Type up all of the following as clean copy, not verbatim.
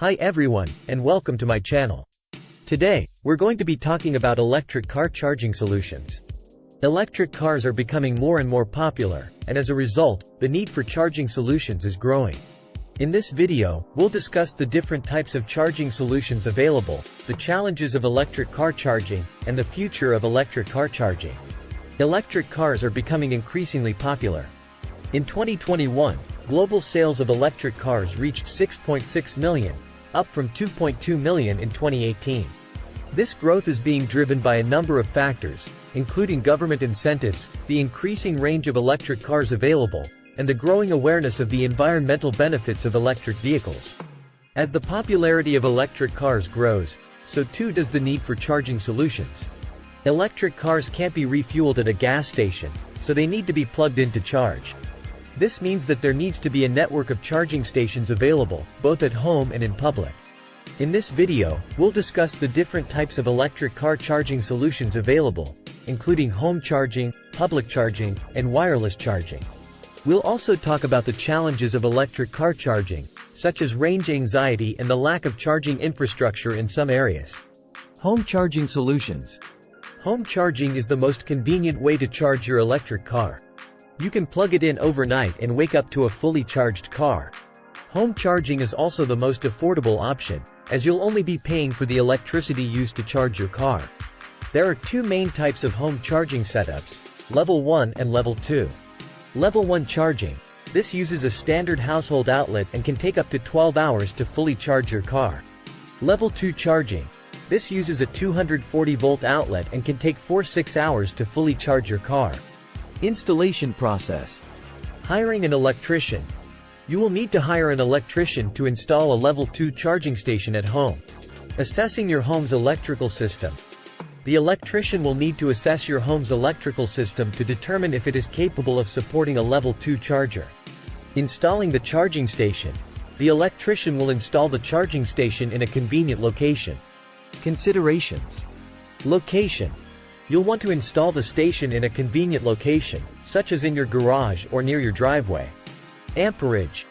Hi everyone, and welcome to my channel. Today, we're going to be talking about electric car charging solutions. Electric cars are becoming more and more popular, and as a result, the need for charging solutions is growing. In this video, we'll discuss the different types of charging solutions available, the challenges of electric car charging, and the future of electric car charging. Electric cars are becoming increasingly popular. In 2021, global sales of electric cars reached 6.6 million, up from 2.2 million in 2018. This growth is being driven by a number of factors, including government incentives, the increasing range of electric cars available, and the growing awareness of the environmental benefits of electric vehicles. As the popularity of electric cars grows, so too does the need for charging solutions. Electric cars can't be refueled at a gas station, so they need to be plugged in to charge. This means that there needs to be a network of charging stations available, both at home and in public. In this video, we'll discuss the different types of electric car charging solutions available, including home charging, public charging, and wireless charging. We'll also talk about the challenges of electric car charging, such as range anxiety and the lack of charging infrastructure in some areas. Home charging solutions. Home charging is the most convenient way to charge your electric car. You can plug it in overnight and wake up to a fully charged car. Home charging is also the most affordable option, as you'll only be paying for the electricity used to charge your car. There are two main types of home charging setups, Level 1 and Level 2. Level 1 charging. This uses a standard household outlet and can take up to 12 hours to fully charge your car. Level 2 charging. This uses a 240-volt outlet and can take 4-6 hours to fully charge your car. Installation process. Hiring an electrician. You will need to hire an electrician to install a Level 2 charging station at home. Assessing your home's electrical system. The electrician will need to assess your home's electrical system to determine if it is capable of supporting a Level 2 charger. Installing the charging station. The electrician will install the charging station in a convenient location. Considerations. Location. You'll want to install the station in a convenient location, such as in your garage or near your driveway. Amperage.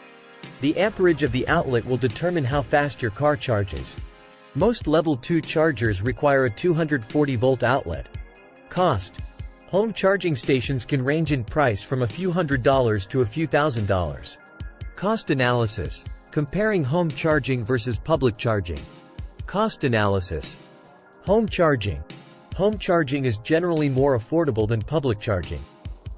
The amperage of the outlet will determine how fast your car charges. Most Level 2 chargers require a 240-volt outlet. Cost. Home charging stations can range in price from a few $100s to a few $1,000s. Cost analysis. Comparing home charging versus public charging. Cost analysis. Home charging. Home charging is generally more affordable than public charging.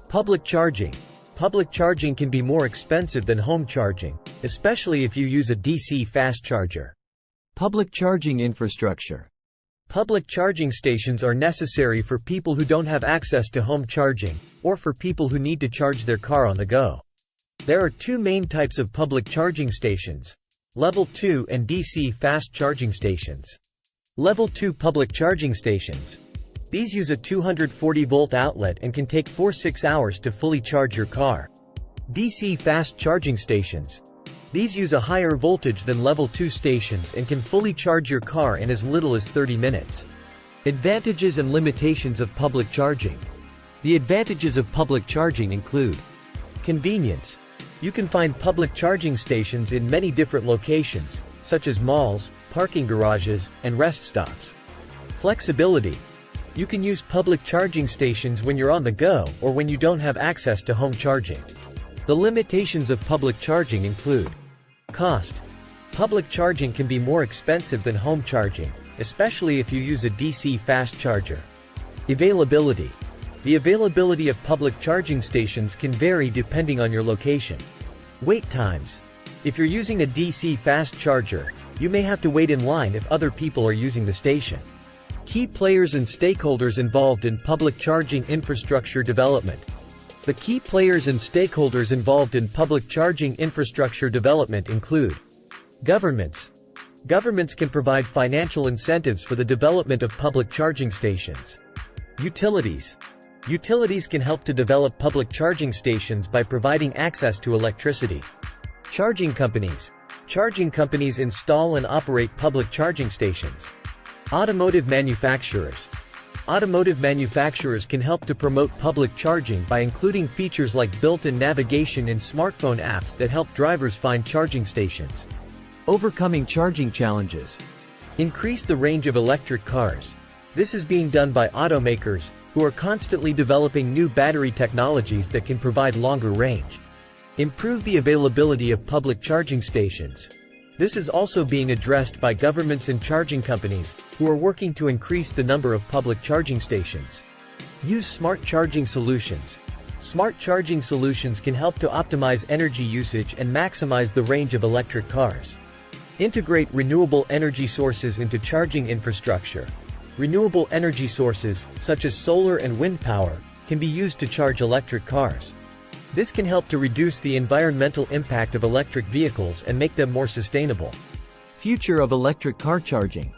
Public charging. Public charging can be more expensive than home charging, especially if you use a DC fast charger. Public charging infrastructure. Public charging stations are necessary for people who don't have access to home charging, or for people who need to charge their car on the go. There are two main types of public charging stations: Level 2 and DC fast charging stations. Level 2 public charging stations. These use a 240-volt outlet and can take 4-6 hours to fully charge your car. DC fast charging stations. These use a higher voltage than Level 2 stations and can fully charge your car in as little as 30 minutes. Advantages and limitations of public charging. The advantages of public charging include convenience. You can find public charging stations in many different locations, such as malls, parking garages, and rest stops. Flexibility. You can use public charging stations when you're on the go or when you don't have access to home charging. The limitations of public charging include cost. Public charging can be more expensive than home charging, especially if you use a DC fast charger. Availability. The availability of public charging stations can vary depending on your location. Wait times. If you're using a DC fast charger, you may have to wait in line if other people are using the station. Key players and stakeholders involved in public charging infrastructure development. The key players and stakeholders involved in public charging infrastructure development include governments. Governments can provide financial incentives for the development of public charging stations. Utilities. Utilities can help to develop public charging stations by providing access to electricity. Charging companies. Charging companies install and operate public charging stations. Automotive manufacturers. Automotive manufacturers can help to promote public charging by including features like built-in navigation in smartphone apps that help drivers find charging stations. Overcoming charging challenges. Increase the range of electric cars. This is being done by automakers, who are constantly developing new battery technologies that can provide longer range. Improve the availability of public charging stations. This is also being addressed by governments and charging companies, who are working to increase the number of public charging stations. Use smart charging solutions. Smart charging solutions can help to optimize energy usage and maximize the range of electric cars. Integrate renewable energy sources into charging infrastructure. Renewable energy sources, such as solar and wind power, can be used to charge electric cars. This can help to reduce the environmental impact of electric vehicles and make them more sustainable. Future of electric car charging.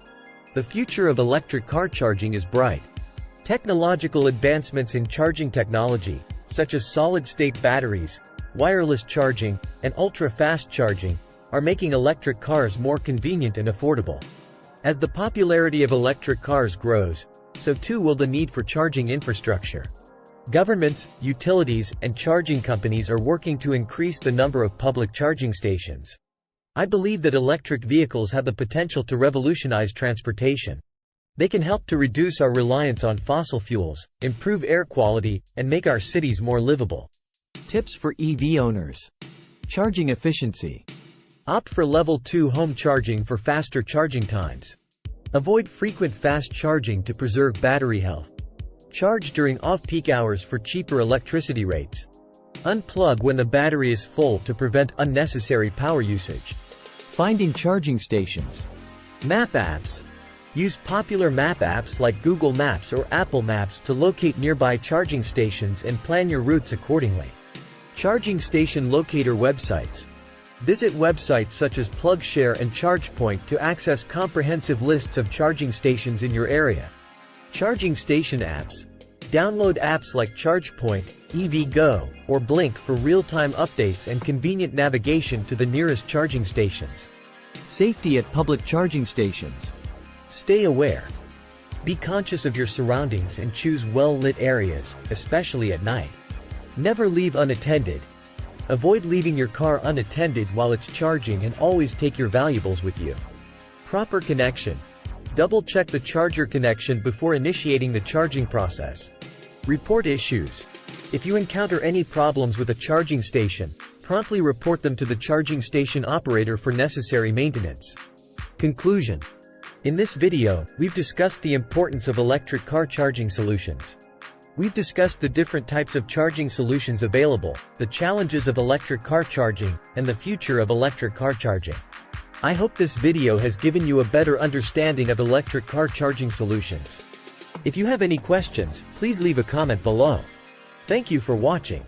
The future of electric car charging is bright. Technological advancements in charging technology, such as solid-state batteries, wireless charging, and ultra-fast charging, are making electric cars more convenient and affordable. As the popularity of electric cars grows, so too will the need for charging infrastructure. Governments, utilities, and charging companies are working to increase the number of public charging stations. I believe that electric vehicles have the potential to revolutionize transportation. They can help to reduce our reliance on fossil fuels, improve air quality, and make our cities more livable. Tips for EV owners. Charging efficiency. Opt for Level 2 home charging for faster charging times. Avoid frequent fast charging to preserve battery health. Charge during off-peak hours for cheaper electricity rates. Unplug when the battery is full to prevent unnecessary power usage. Finding charging stations. Map apps. Use popular map apps like Google Maps or Apple Maps to locate nearby charging stations and plan your routes accordingly. Charging station locator websites. Visit websites such as PlugShare and ChargePoint to access comprehensive lists of charging stations in your area. Charging station apps. Download apps like ChargePoint, EVgo, or Blink for real-time updates and convenient navigation to the nearest charging stations. Safety at public charging stations. Stay aware. Be conscious of your surroundings and choose well-lit areas, especially at night. Never leave unattended. Avoid leaving your car unattended while it's charging and always take your valuables with you. Proper connection. Double-check the charger connection before initiating the charging process. Report issues. If you encounter any problems with a charging station, promptly report them to the charging station operator for necessary maintenance. Conclusion. In this video, we've discussed the importance of electric car charging solutions. We've discussed the different types of charging solutions available, the challenges of electric car charging, and the future of electric car charging. I hope this video has given you a better understanding of electric car charging solutions. If you have any questions, please leave a comment below. Thank you for watching.